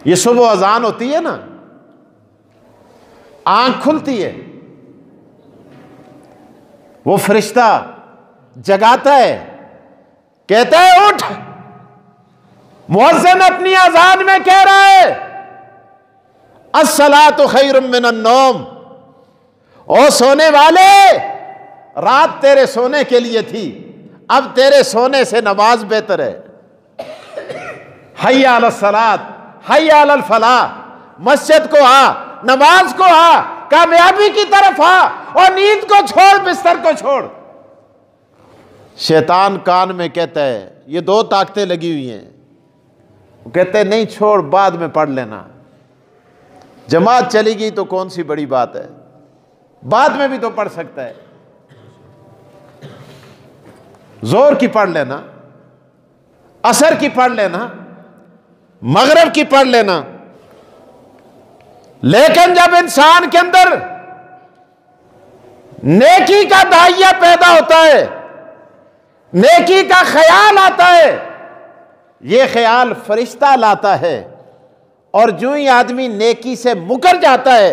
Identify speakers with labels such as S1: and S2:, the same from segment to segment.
S1: ये सुबह अजान होती है ना, आंख खुलती है, वो फरिश्ता जगाता है, कहता है उठ। मुअज्जिन अपनी अजान में कह रहा है अस्सलातु खैरुम मिनन नौम, ओ सोने वाले, रात तेरे सोने के लिए थी, अब तेरे सोने से नमाज बेहतर है। हय्या अलस सलात, हय्या अलल फलाह, मस्जिद को आ, नमाज को आ, कामयाबी की तरफ आ, और नींद को छोड़, बिस्तर को छोड़। शैतान कान में कहता है, ये दो ताकतें लगी हुई हैं, वो कहते हैं नहीं छोड़, बाद में पढ़ लेना, जमात चली गई तो कौन सी बड़ी बात है, बाद में भी तो पढ़ सकता है, जोर की पढ़ लेना, असर की पढ़ लेना, मगरिब की पढ़ लेना। लेकिन जब इंसान के अंदर नेकी का दाहिया पैदा होता है, नेकी का ख्याल आता है, यह ख्याल फरिश्ता लाता है, और जो ही आदमी नेकी से मुकर जाता है,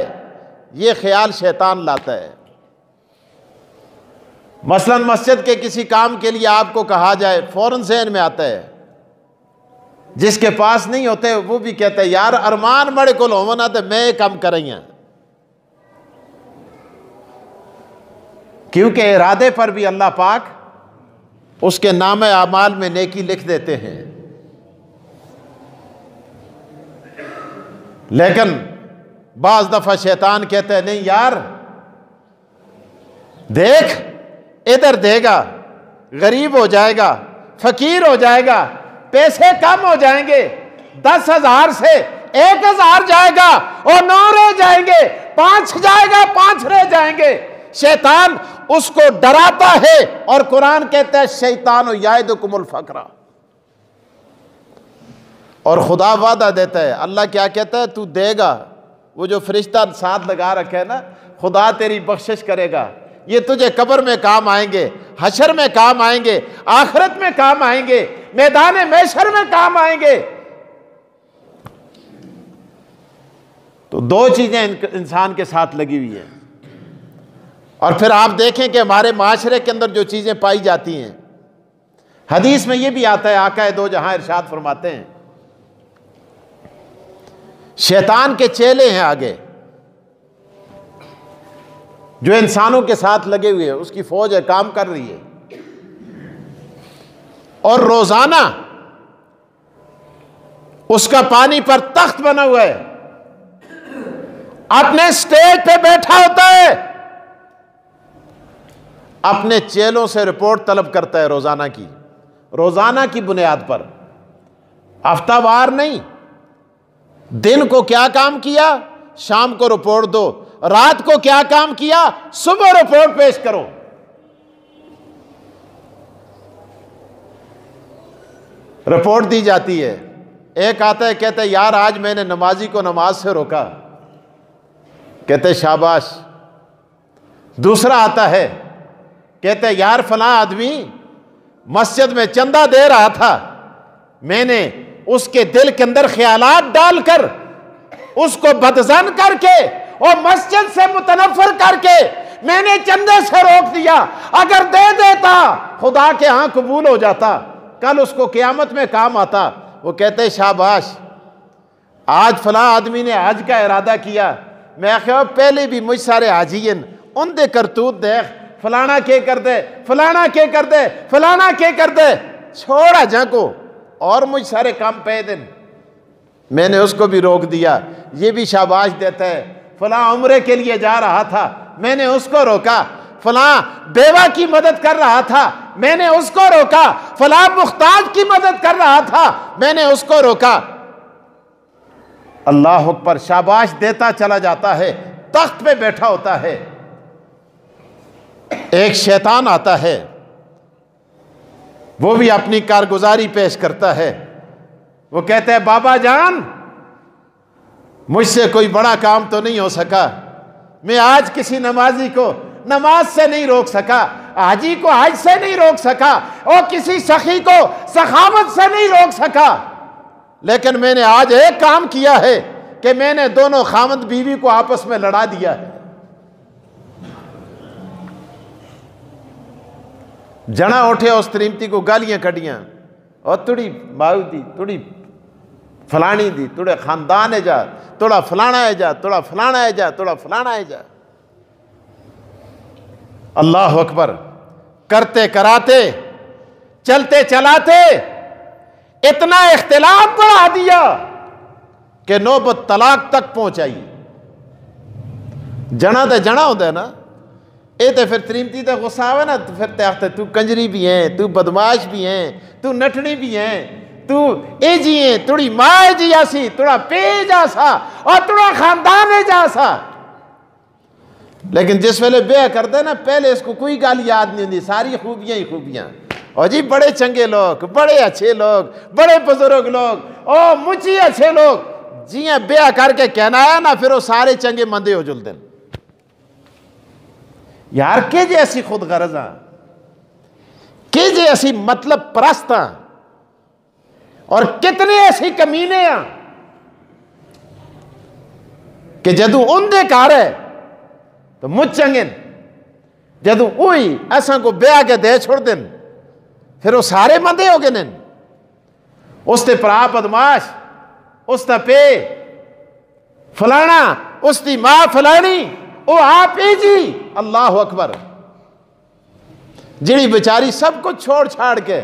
S1: यह ख्याल शैतान लाता है। मसलन मस्जिद के किसी काम के लिए आपको कहा जाए, फौरन ज़हन में आता है, जिसके पास नहीं होते वो भी कहते हैं यार अरमान बड़े को होना तो मैं कम करेंगे, क्योंकि इरादे पर भी अल्लाह पाक उसके नामे आमाल में नेकी लिख देते हैं। लेकिन बाज दफा शैतान कहते हैं नहीं यार देख, इधर देगा, गरीब हो जाएगा, फकीर हो जाएगा, पैसे कम हो जाएंगे, 10,000 से 1,000 जाएगा और 9 रह जाएंगे, 5 जाएगा, 5 रह जाएंगे। शैतान उसको डराता है, और कुरान कहता है शैतान याइदुकुमुल फकरा, और खुदा वादा देता है। अल्लाह क्या कहता है, तू देगा, वो जो फरिश्ता साथ लगा रखे है ना, खुदा तेरी बख्शिश करेगा, ये तुझे कब्र में काम आएंगे, हशर में काम आएंगे, आखिरत में काम आएंगे, मैदान महशर में काम आएंगे। तो दो चीजें इंसान के साथ लगी हुई हैं। और फिर आप देखें कि हमारे माशरे के अंदर जो चीजें पाई जाती हैं, हदीस में यह भी आता है, आका दो जहां इरशाद फरमाते हैं शैतान के चेले हैं आगे जो इंसानों के साथ लगे हुए हैं, उसकी फौज है, काम कर रही है, और रोजाना उसका पानी पर तख्त बना हुआ है, अपने स्टेज पे बैठा होता है, अपने चेलों से रिपोर्ट तलब करता है रोजाना की बुनियाद पर, हफ्तावार नहीं। दिन को क्या काम किया, शाम को रिपोर्ट दो, रात को क्या काम किया, सुबह रिपोर्ट पेश करो। रिपोर्ट दी जाती है। एक आता है, कहते हैं यार आज मैंने नमाजी को नमाज से रोका, कहते शाबाश। दूसरा आता है, कहते यार फलां आदमी मस्जिद में चंदा दे रहा था, मैंने उसके दिल के अंदर ख्यालात डालकर उसको बदजन करके और मस्जिद से मुतनफर करके मैंने चंदे से रोक दिया। अगर दे देता खुदा के यहां कबूल हो जाता, कल उसको क़यामत में काम आता। वो कहते शाबाश, आज फलां आदमी ने हज का इरादा किया, मैं क्या पहले भी मुझ सारे हाजियन उन दे करतूत देख, फलाना के कर दे, फलाना के कर दे, फलाना के कर दे, छोड़ा जा को, और मुझ सारे काम पे दिन मैंने उसको भी रोक दिया। ये भी शाबाश देता है, फलां उम्रे के लिए जा रहा था, मैंने उसको रोका। फलां बेवा की मदद कर रहा था, मैंने उसको रोका। फलां मुख्ताज की मदद कर रहा था, मैंने उसको रोका। अल्लाह अकबर, शाबाश देता चला जाता है, तख्त पे बैठा होता है। एक शैतान आता है, वो भी अपनी कारगुजारी पेश करता है। वो कहता है बाबा जान, मुझसे कोई बड़ा काम तो नहीं हो सका, मैं आज किसी नमाजी को नमाज से नहीं रोक सका, हाजी को हज से नहीं रोक सका, और किसी सखी को सखावत से नहीं रोक सका, लेकिन मैंने आज एक काम किया है कि मैंने दोनों खामद बीवी को आपस में लड़ा दिया है। जना उठे उस त्रीमती को गालियां कटियां और तुड़ी माऊ दी, तुड़ी फलानी दी, तुड़े खानदान है जा, थोड़ा फलाना है जा, थोड़ा फलाना है जा, थोड़ा फलाना है जा। अल्लाह अकबर। करते कराते चलते चलाते इतना इख्तिलाफ बढ़ा दिया कि नौबत तलाक तक पहुंचाई। जना तो जना होता है ना, ये तो फिर त्रीमती तो गुस्सा आवे ना, तो फिर आखते तू कंजरी भी है, तू बदमाश भी है, तू नठनी भी है, तू ए जी है, तुड़ी माँ जी आसी, तुड़ा पे जासा और तुड़ा खानदान है जासा। लेकिन जिस वेले ब्याह करते ना, पहले इसको कोई गाली याद नहीं होती, सारी खूबियां ही खूबियां। और जी बड़े चंगे लोग, बड़े अच्छे लोग, बड़े बुजुर्ग लोग, ओ मुझी अच्छे लोग, जियां ब्याह करके कहना है ना, फिर वो सारे चंगे मंदे हो जुलते हैं। यार के जे ऐसी खुद गरजा, के जे ऐसी मतलब परस्ता, और कितने ऐसी कमीने हैं कि जदू उनके घर है तो मुझ चंगे, जदू उही ऐसा को ब्याह के दे छोड़ देन, फिर वो सारे मंदे हो गए। उसते भरा बदमाश, उसका पे फलाना, उसकी मां फलानी, वो आप ही जी। अल्लाह अकबर। जिड़ी बेचारी सब कुछ छोड़ छाड़ के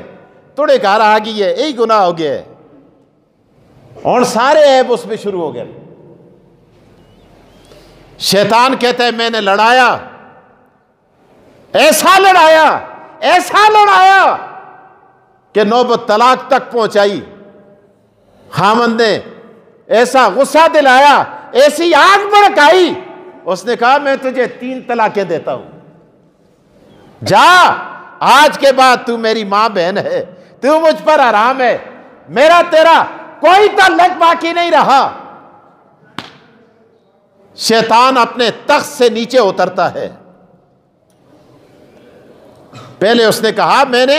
S1: तुड़े घर आ गई है, यही गुनाह हो गया है, और सारे ऐब उसमें शुरू हो गए। शैतान कहता है मैंने लड़ाया, ऐसा लड़ाया, ऐसा लड़ाया कि नौबत तलाक तक पहुंचाई। खामंद ने ऐसा गुस्सा दिलाया, ऐसी आग भड़काई, उसने कहा मैं तुझे 3 तलाकें देता हूं, जा, आज के बाद तू मेरी मां बहन है, तू मुझ पर हराम है, मेरा तेरा कोई ताल्लुक बाकी नहीं रहा। शैतान अपने तख्त से नीचे उतरता है। पहले उसने कहा मैंने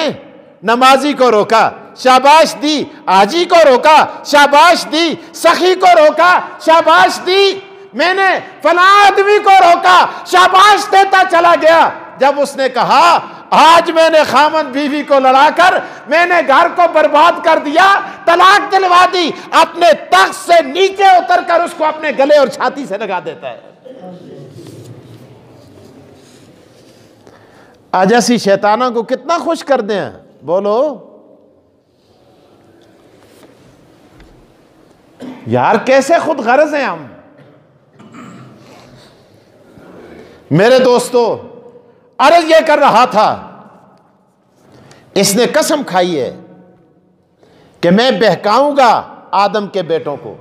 S1: नमाजी को रोका, शाबाश दी, आजी को रोका, शाबाश दी, सखी को रोका, शाबाश दी, मैंने फला आदमी को रोका, शाबाश देता चला गया। जब उसने कहा आज मैंने खामन बीवी को लड़ाकर मैंने घर को बर्बाद कर दिया, तलाक दिलवा दी, अपने तख्त से नीचे उतरकर उसको अपने गले और छाती से लगा देता है। आज ऐसी शैतानों को कितना खुश कर दें, बोलो यार, कैसे खुद गर्ज हैं हम। मेरे दोस्तों, अर्ज ये कर रहा था, इसने कसम खाई है कि मैं बहकाऊंगा आदम के बेटों को।